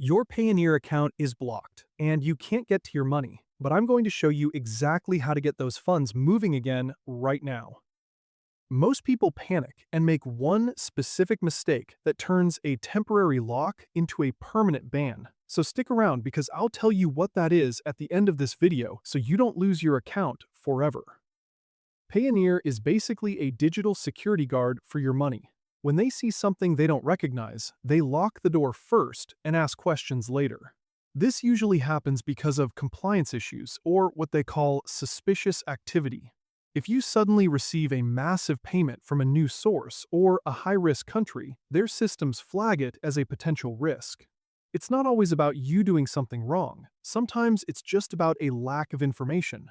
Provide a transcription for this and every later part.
Your Payoneer account is blocked, and you can't get to your money, but I'm going to show you exactly how to get those funds moving again right now. Most people panic and make one specific mistake that turns a temporary lock into a permanent ban. So stick around because I'll tell you what that is at the end of this video so you don't lose your account forever. Payoneer is basically a digital security guard for your money. When they see something they don't recognize, they lock the door first and ask questions later. This usually happens because of compliance issues or what they call suspicious activity. If you suddenly receive a massive payment from a new source or a high-risk country, their systems flag it as a potential risk. It's not always about you doing something wrong. Sometimes it's just about a lack of information.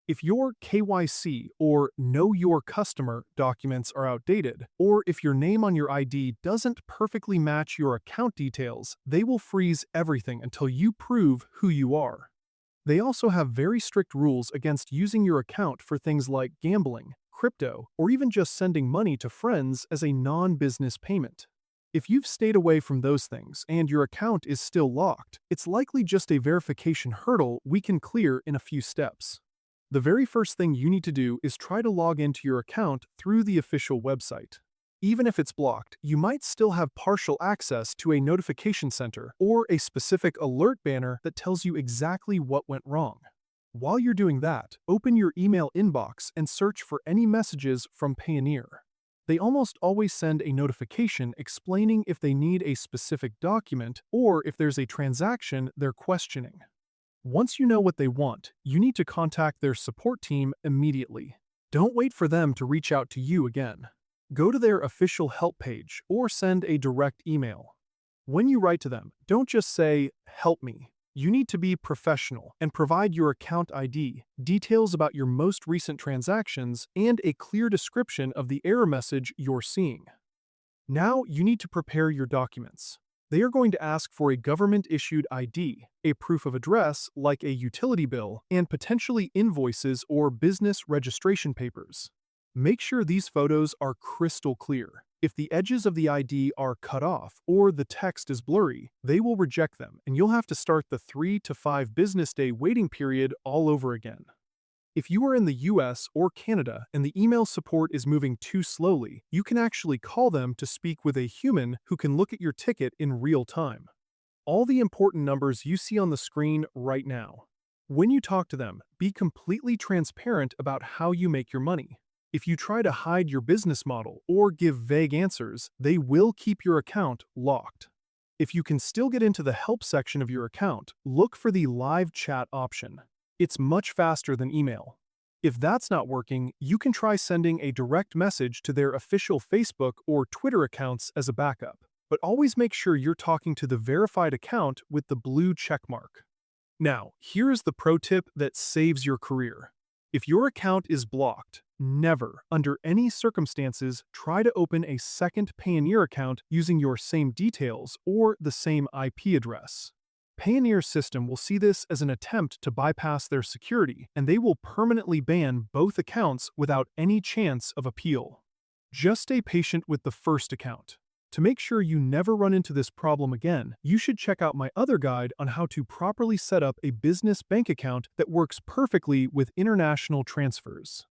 If your KYC or Know Your Customer documents are outdated, or if your name on your ID doesn't perfectly match your account details, they will freeze everything until you prove who you are. They also have very strict rules against using your account for things like gambling, crypto, or even just sending money to friends as a non-business payment. If you've stayed away from those things and your account is still locked, it's likely just a verification hurdle we can clear in a few steps. The very first thing you need to do is try to log into your account through the official website. Even if it's blocked, you might still have partial access to a notification center or a specific alert banner that tells you exactly what went wrong. While you're doing that, open your email inbox and search for any messages from Payoneer. They almost always send a notification explaining if they need a specific document or if there's a transaction they're questioning. Once you know what they want, you need to contact their support team immediately. Don't wait for them to reach out to you again. Go to their official help page or send a direct email. When you write to them, don't just say, "Help me." You need to be professional and provide your account ID, details about your most recent transactions, and a clear description of the error message you're seeing. Now you need to prepare your documents. They are going to ask for a government-issued ID, a proof of address like a utility bill, and potentially invoices or business registration papers. Make sure these photos are crystal clear. If the edges of the ID are cut off or the text is blurry, they will reject them and you'll have to start the 3 to 5 business day waiting period all over again. If you are in the US or Canada and the email support is moving too slowly, you can actually call them to speak with a human who can look at your ticket in real time. All the important numbers you see on the screen right now. When you talk to them, be completely transparent about how you make your money. If you try to hide your business model or give vague answers, they will keep your account locked. If you can still get into the help section of your account, look for the live chat option. It's much faster than email. If that's not working, you can try sending a direct message to their official Facebook or Twitter accounts as a backup. But always make sure you're talking to the verified account with the blue checkmark. Now, here's the pro tip that saves your career. If your account is blocked, never, under any circumstances, try to open a second Payoneer account using your same details or the same IP address. Payoneer's system will see this as an attempt to bypass their security, and they will permanently ban both accounts without any chance of appeal. Just stay patient with the first account. To make sure you never run into this problem again, you should check out my other guide on how to properly set up a business bank account that works perfectly with international transfers.